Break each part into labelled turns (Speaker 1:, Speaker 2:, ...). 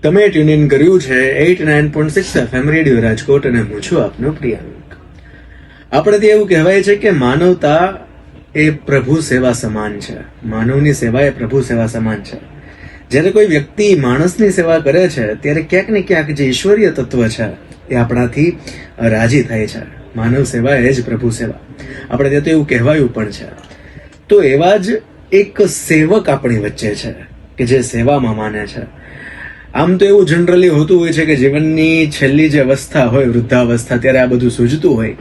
Speaker 1: તમે tune in કર્યું છે 89.6 FM રેડિયો રાજકોટ અને હું છું આપનો પ્રિયાંક. આપણે એવું કહેવાય છે કે માનવતા એ પ્રભુ સેવા સમાન છે. માનવની સેવા એ પ્રભુ સેવા સમાન છે. જ્યારે કોઈ વ્યક્તિ માણસની સેવા કરે છે ત્યારે ક્યાંક ને ક્યાંક જે ઈશ્વરીય તત્વ છે એ આપણાથી રાજી થાય છે. માનવ સેવા એ જ પ્રભુ સેવા. આપણે ત્યાં તો એવું કહેવાયું પણ છે. તો એવા જ એક સેવક આપણી વચ્ચે છે કે જે સેવામાં માને છે. આમ તો એવું જનરલી હોતું હોય છે કે જીવનની છેલ્લી જે અવસ્થા હોય, વૃદ્ધાવસ્થા, ત્યારે આ બધું સૂઝતું હોય.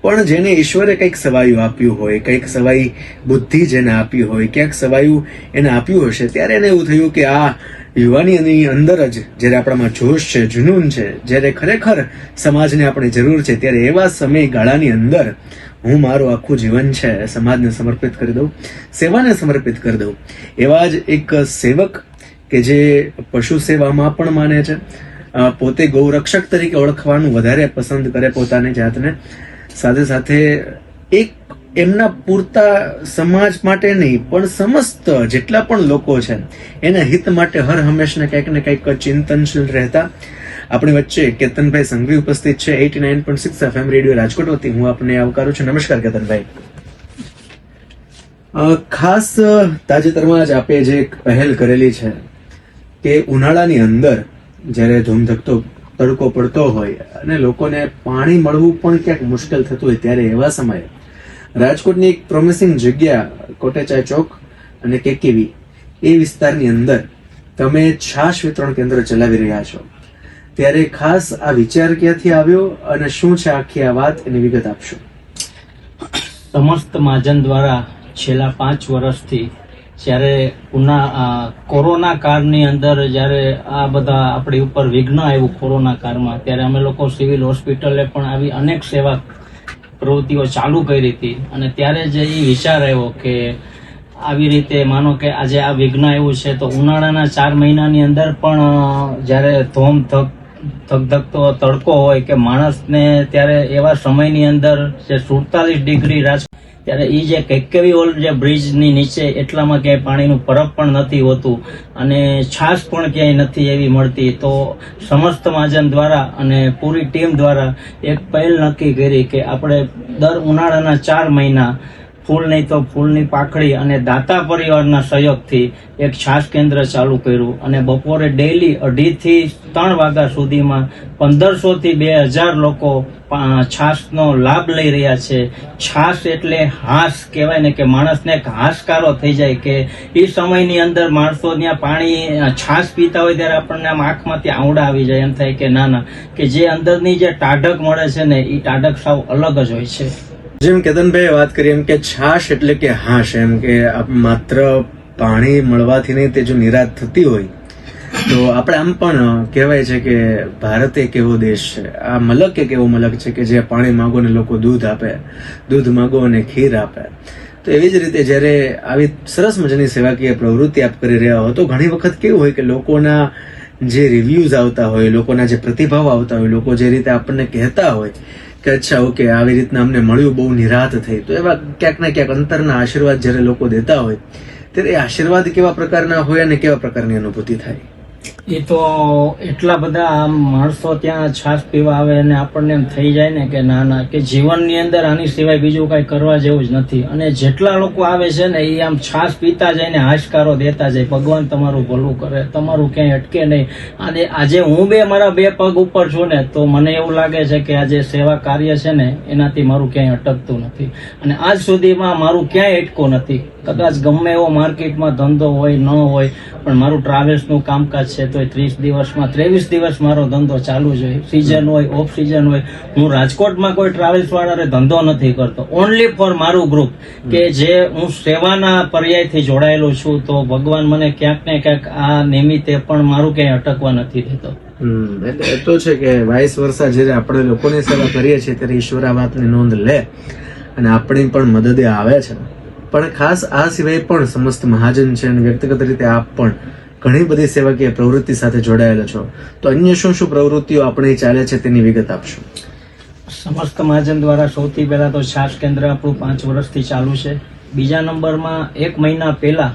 Speaker 1: પણ જેને ઈશ્વરે કંઈક સવાયું આપ્યું હોય, કંઈક સવાઈ બુદ્ધિ જેને આપી હોય, ક્યાંક સવાયું એને આપ્યું હશે, ત્યારે એને એવું થયું કે આ યુવાનીની અંદર જ જ્યારે આપણામાં જોશ છે, જુનૂન છે, જ્યારે ખરેખર સમાજને આપણી જરૂર છે, ત્યારે એવા સમયગાળાની અંદર હું મારું આખું જીવન છે સમાજને સમર્પિત કરી દઉં, સેવાને સમર્પિત કરી દઉં. એવા જ એક સેવક કે જે પશુ સેવામાં પણ માને છે, પોતે ગૌરક્ષક તરીકે ઓળખવાનું વધારે પસંદ કરે પોતાની જાતને, સાથે સાથે એક એમના પૂરતા સમાજ માટે નહીં પણ સમસ્ત જેટલા પણ લોકો છે એના હિત માટે હર હંમેશને કંઈક ને કંઈક ચિંતનશીલ રહેતા આપણી વચ્ચે કેતનભાઈ સંઘવી ઉપસ્થિત છે 89.6 FM રેડિયો રાજકોટ વતી. હું આપને આવકારું છું. નમસ્કાર કેતનભાઈ. ખાસ તાજેતરમાં જ આપે જે એક પહેલ કરેલી છે કે ઉનાળાની અંદર જ્યારે ધૂમધકતો તડકો પડતો હોય અને લોકોને પાણી મળવું પણ ક્યાંક મુશ્કેલ થતું હોય, ત્યારે એવા સમયે રાજકોટની એક પ્રોમિસિંગ જગ્યા કોટેચા ચોક અને કેકેવી એ વિસ્તારની અંદર તમે છાશ વિતરણ કેન્દ્ર ચલાવી રહ્યા છો. ત્યારે ખાસ આ વિચાર ક્યાંથી આવ્યો અને શું છે આખી આ વાત, એની વિગત આપશો?
Speaker 2: સમસ્ત મહાજન દ્વારા છેલ્લા 5 વર્ષથી જ્યારે કોરોના કાળની અંદર જ્યારે આ બધા આપણી ઉપર વિઘ્ન આવ્યું કોરોના કાળમાં, ત્યારે અમે લોકો સિવિલ હોસ્પિટલે પણ આવી અનેક સેવા પ્રવૃત્તિઓ ચાલુ કરી હતી. અને ત્યારે જે એ વિચાર આવ્યો કે આવી રીતે માનો કે આજે આ વિઘ્ન આવ્યું છે તો ઉનાળાના 4 મહિનાની અંદર પણ જ્યારે ધગધગતો તડકો હોય કે માણસને, ત્યારે એવા સમયની અંદર જે 47 ડિગ્રી ત્યારે એ જે કેકેવી ઓલ જે બ્રિજની નીચે એટલામાં ક્યાંય પાણીનું પરબ પણ નથી હોતું અને છાશ પણ ક્યાંય નથી એવી મળતી. તો સમસ્ત મહાજન દ્વારા અને પૂરી ટીમ દ્વારા એક પહેલ નક્કી કરી કે આપણે દર ઉનાળાના 4 મહિના ફૂલ નહીં તો ફૂલની પાખડી અને દાતા પરિવારના સહયોગથી એક છાશ કેન્દ્ર ચાલુ કર્યું અને બપોરે ડેઈલી 2:30 થી 3 વાગ્યા સુધીમાં 1500 થી 2000 લોકો છાશનો લાભ લઈ રહ્યા છે. છાશ એટલે હાશ કહેવાય ને, કે માણસને એક હાશકારો થઈ જાય કે એ સમયની અંદર માણસો ત્યાં પાણી છાશ પીતા હોય ત્યારે આપણને આમ આંખમાંથી આંવડા આવી જાય, એમ થાય કે ના કે જે અંદરની જે ટાઢક મળે છે ને એ ટાઢક સાવ અલગ જ હોય છે.
Speaker 1: જેમ કેતનભાઈ વાત કરી એમ કે છાશ એટલે કે હાશ, એમ કે માત્ર પાણી મળવાથી નહીં તે જો નિરાશ થતી હોય તો આપણે આમ પણ કહેવાય છે કે ભારત એક એવો દેશ છે, આ મલક એક એવો મલક છે કે જે પાણી માંગો ને લોકો દૂધ આપે, દૂધ માંગો અને ખીર આપે. તો એવી જ રીતે જ્યારે આવી સરસ મજાની સેવાકીય પ્રવૃત્તિ આપ કરી રહ્યા હો તો ઘણી વખત કેવું હોય કે લોકોના જે રિવ્યુઝ આવતા હોય, લોકોના જે પ્રતિભાવ આવતા હોય, લોકો જે રીતે આપણને કહેતા હોય કે અચ્છા ઓકે આવી રીતના અમને મળ્યું, બહુ નિરાત થઈ, તો એવા ક્યાંક ને ક્યાંક અંતરના આશીર્વાદ જ્યારે લોકો દેતા હોય ત્યારે આશીર્વાદ કેવા પ્રકારના હોય અને કેવા પ્રકારની અનુભૂતિ થાય?
Speaker 2: એ તો એટલા બધા આમ માણસો ત્યાં છાશ પીવા આવે અને આપણને એમ થઈ જાય ને કે ના કે જીવનની અંદર આની સિવાય બીજું કઈ કરવા જેવું જ નથી. અને જેટલા લોકો આવે છે ને એ આમ છાશ પીતા જાય ને હાશકારો દેતા જાય, ભગવાન તમારું ભલું કરે, તમારું ક્યાંય અટકે નહીં. અને આજે હું મારા 2 પગ ઉપર છું ને તો મને એવું લાગે છે કે આ જે સેવા કાર્ય છે ને એનાથી મારું ક્યાંય અટકતું નથી અને આજ સુધીમાં મારું ક્યાંય અટકો નથી. કદાચ ગમે એવો માર્કેટમાં ધંધો હોય ન હોય પણ મારું ટ્રાવેલ્સનું કામકાજ છે તો 30 દિવસમાં 23 દિવસ મારો ધંધો ચાલુ જ હોય. સિઝન હોય, ઓફ સિઝન હોય. હું રાજકોટમાં કોઈ ટ્રાવેલ્સ વાળાને ધંધો નથી કરતો, ઓનલી ફોર મારું ગ્રુપ કે જે હું સેવાના પર્યાયથી જોડાયેલો છું. તો ભગવાન મને ક્યાંક ને ક્યાંક આ નિમિત્તે પણ મારું ક્યાંય અટકવા નથી દેતો.
Speaker 1: એટલે એ તો છે કે વાઇસ વર્ષા જ્યારે આપણે લોકોની સેવા કરીએ છીએ ત્યારે ઈશ્વર આ વાતની નોંધ લે અને આપણી પણ મદદે આવે છે. પણ ખાસ આ સિવાય પણ સમસ્ત મહાજન છે અને વ્યક્તિગત રીતે આપ પણ ઘણી બધી સેવાકીય પ્રવૃત્તિ સાથે જોડાયેલા છો, તો અન્ય શું શું પ્રવૃત્તિઓ આપણી ચાલે છે તેની વિગત આપશો?
Speaker 2: સમસ્ત મહાજન દ્વારા સૌથી પહેલા તો છાશ કેન્દ્ર આપણું 5 વર્ષથી ચાલુ છે. બીજા નંબરમાં 1 મહિના પહેલા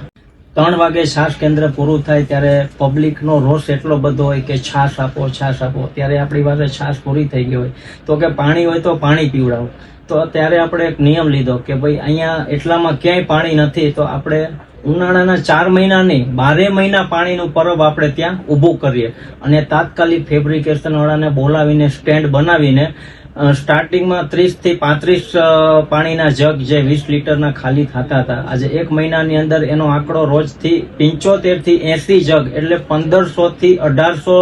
Speaker 2: 3 વાગે છાશ કેન્દ્ર પૂરું થાય ત્યારે પબ્લિકનો રોષ એટલો બધો હોય કે છાશ આપો, છાશ આપો. ત્યારે આપણી પાસે છાશ પૂરી થઈ ગઈ હોય તો કે પાણી હોય તો પાણી પીવડાવો. તો ત્યારે આપણે એક નિયમ લીધો કે ભાઈ અહીંયા એટલામાં ક્યાંય પાણી નથી તો આપણે ઉનાળાના 4 મહિના નહીં 12 મહિના પાણીનું પરબ આપણે ત્યાં ઊભું કરીએ અને તાત્કાલિક ફેબ્રિકેશન વાળાને બોલાવીને સ્ટેન્ડ બનાવીને સ્ટાર્ટિંગમાં 30 થી 35 પાણીના જગ જે 20 લીટરના ખાલી થતા હતા, આજે 1 મહિનાની અંદર એનો આંકડો રોજથી 75 થી 80 જગ એટલે 1500 થી 1800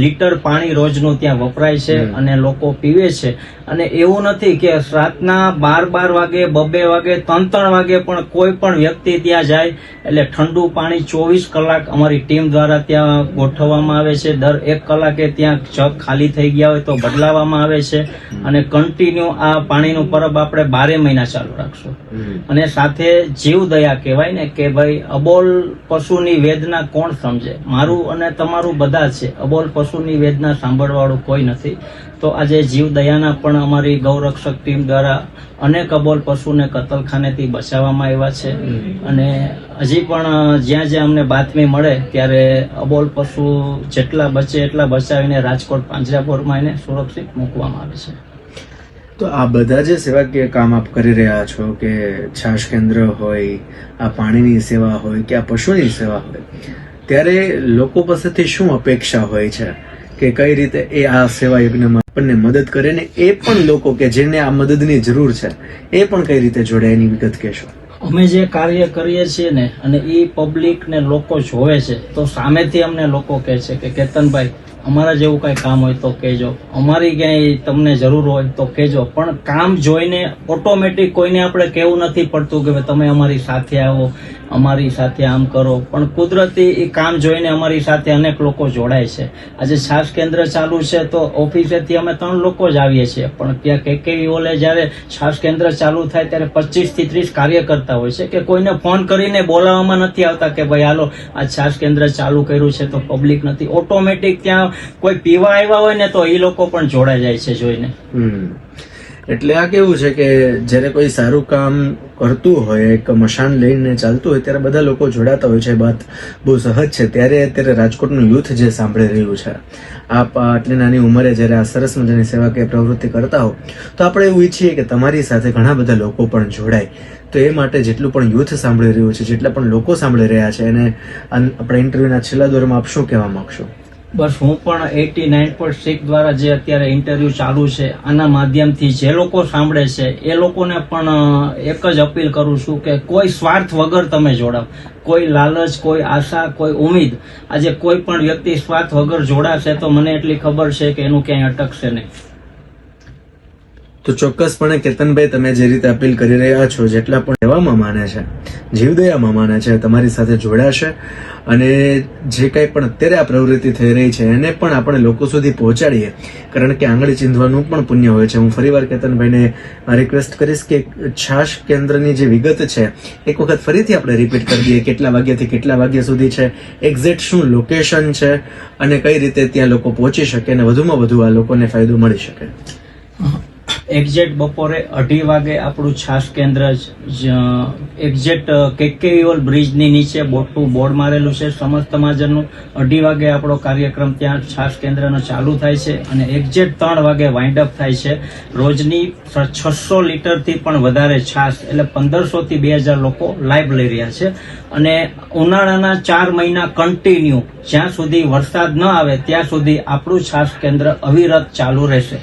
Speaker 2: લીટર પાણી રોજનું ત્યાં વપરાય છે અને લોકો પીવે છે. અને એવું નથી કે રાતના 12 વાગે 2 વાગે 3 વાગે પણ કોઈ પણ વ્યક્તિ ત્યાં જાય એટલે ઠંડુ પાણી 24 કલાક અમારી ટીમ દ્વારા ત્યાં ગોઠવવામાં આવે છે. દર 1 કલાકે ત્યાં જગ ખાલી થઈ ગયા હોય તો બદલાવવામાં આવે છે અને કન્ટિન્યુ આ પાણીનું પરબ આપણે 12 મહિના ચાલુ રાખશું. અને સાથે જીવદયા કહેવાય ને કે ભાઈ અબોલ પશુની વેદના કોણ સમજે, મારું અને તમારું બધા છે. અબોલ પશુની વેદના સાંભળવાળું કોઈ નથી. તો આજે જીવદયાના પણ અમારી ગૌરક્ષક ટીમ દ્વારા અનેક અબોલ પશુને કતલખાનેથી બચાવવામાં આવ્યા છે અને હજી પણ જ્યાં જ્યાં અમને બાતમી મળે ત્યારે અબોલ પશુ જેટલા બચે એટલા બચાવીને રાજકોટ પાંજરાપોળમાં એને સુરક્ષિત મૂકવામાં આવે છે.
Speaker 1: તો આ બધા જે સેવાકીય કામ આપ કરી રહ્યા છો કે છાશ કેન્દ્ર હોય, આ પાણીની સેવા હોય કે આ પશુની સેવા હોય, ત્યારે લોકો પાસેથી શું અપેક્ષા હોય છે કે કઈ રીતે એ આ સેવા યજ્ઞમાં આપણને મદદ કરે ને એ પણ લોકો કે જેને આ મદદની જરૂર છે એ પણ કઈ રીતે જોડે એની વિગત કહેશો?
Speaker 2: અમે જે કાર્ય કરીએ છીએ ને અને એ પબ્લિક ને લોકો જોવે છે તો સામેથી અમને લોકો કહે છે કે કેતનભાઈ અમારા જેવું કઈ કામ હોય તો કહેજો, અમારી ક્યાંય તમને જરૂર હોય તો કહેજો. પણ કામ જોઈને ઓટોમેટિક કોઈને આપણે કહેવું નથી પડતું કે તમે અમારી સાથે આવો, અમારી સાથે આમ કરો. પણ કુદરતી એ કામ જોઈને અમારી સાથે અનેક લોકો જોડાય છે. આજે છાશ કેન્દ્ર ચાલુ છે તો ઓફિસેથી અમે 3 લોકો જ આવીએ છીએ, પણ ત્યાં કેકેવી ઓલે જયારે છાશ કેન્દ્ર ચાલુ થાય ત્યારે 25 થી 30 કાર્યકર્તા હોય છે કે કોઈને ફોન કરીને બોલાવવામાં નથી આવતા કે ભાઈ હાલો આ છાશ કેન્દ્ર ચાલુ કર્યું છે તો પબ્લિક નથી. ઓટોમેટિક ત્યાં કોઈ પીવા આવ્યા હોય ને તો એ લોકો પણ જોડાઈ જાય છે જોઈને.
Speaker 1: એટલે આ કેવું છે કે જ્યારે કોઈ સારું કામ કરતું હોય, એક મશાન લઈને ચાલતું હોય ત્યારે બધા લોકો જોડાતા હોય છે. વાત બહુ સહજ છે. ત્યારે અત્યારે રાજકોટનું યુથ જે સાંભળી રહ્યું છે, આપ આટલી નાની ઉંમરે જ્યારે આ સરસ મજાની સેવાકીય પ્રવૃત્તિ કરતા હો તો આપણે એવું ઈચ્છીએ કે તમારી સાથે ઘણા બધા લોકો પણ જોડાય. તો એ માટે જેટલું પણ યુથ સાંભળી રહ્યું છે, જેટલા પણ લોકો સાંભળી રહ્યા છે એને આપણા ઇન્ટરવ્યુના છેલ્લા દોરમાં આપ શું કહેવા માંગશો?
Speaker 2: બસ હું પણ 89.6 દ્વારા જે અત્યારે ઇન્ટરવ્યુ ચાલુ છે આના માધ્યમથી જે લોકો સાંભળે છે એ લોકોને પણ એક જ અપીલ કરું છું કે કોઈ સ્વાર્થ વગર તમે જોડાવ. કોઈ લાલચ, કોઈ આશા, કોઈ ઉમ્મીદ, આજે કોઈ પણ વ્યક્તિ સ્વાર્થ વગર જોડાશે તો મને એટલી ખબર છે કે એનું ક્યાંય અટકશે નહીં.
Speaker 1: તો ચોક્કસપણે કેતનભાઈ તમે જે રીતે અપીલ કરી રહ્યા છો, જેટલા પણ સેવામાં માને છે, જીવદયામાં માને છે, તમારી સાથે જોડાશે અને જે કંઈ પણ અત્યારે આ પ્રવૃત્તિ થઈ રહી છે એને પણ આપણે લોકો સુધી પહોંચાડીએ, કારણ કે આંગળી ચીંધવાનું પણ પુણ્ય હોય છે. હું ફરીવાર કેતનભાઈને રિક્વેસ્ટ કરીશ કે છાશ કેન્દ્રની જે વિગત છે એક વખત ફરીથી આપણે રિપીટ કરી દઈએ, કેટલા વાગ્યાથી કેટલા વાગ્યા સુધી છે, એક્ઝેક્ટ શું લોકેશન છે અને કઈ રીતે ત્યાં લોકો પહોંચી શકે અને વધુમાં વધુ આ લોકોને ફાયદો મળી શકે.
Speaker 2: એક્ઝેક્ટ બપોરે 2:30 વાગે આપણું છાશ કેન્દ્ર એક્ઝેક્ટ કેકેવીઓલ બ્રિજની નીચે મોટું બોર્ડ મારેલું છે સમસ્ત મહાજનનું. 2:30 વાગે આપણો કાર્યક્રમ ત્યાં છાશ કેન્દ્રનો ચાલુ થાય છે અને એક્ઝેક્ટ 3 વાગે વાઇન્ડ અપ થાય છે. રોજની 600 લીટરથી પણ વધારે છાશ એટલે 1500 થી 2000 લોકો લાઈવ લઈ રહ્યા છે. અને ઉનાળાના 4 મહિના કન્ટિન્યુ જ્યાં સુધી વરસાદ ન આવે ત્યાં સુધી આપણું છાશ કેન્દ્ર અવિરત ચાલુ રહેશે.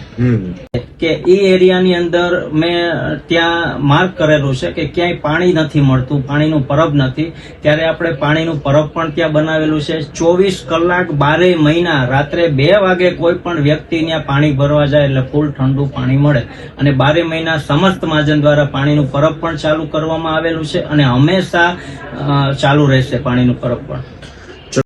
Speaker 2: કે એ એરિયાની અંદર મેં ત્યાં માર્ક કરેલું છે કે ક્યાંય પાણી નથી મળતું, પાણીનું પરબ નથી, ત્યારે આપણે પાણીનું પરબ પણ ત્યાં બનાવેલું છે. 24 કલાક 12 મહિના રાત્રે 2 વાગે કોઈ પણ વ્યક્તિ ત્યાં પાણી ભરવા જાય એટલે ફૂલ ઠંડુ પાણી મળે. અને 12 મહિના સમસ્ત મહાજન દ્વારા પાણીનું પરબ પણ ચાલુ કરવામાં આવેલું છે અને હંમેશા ચાલુ રહેશે પાણીનું પરબ પણ.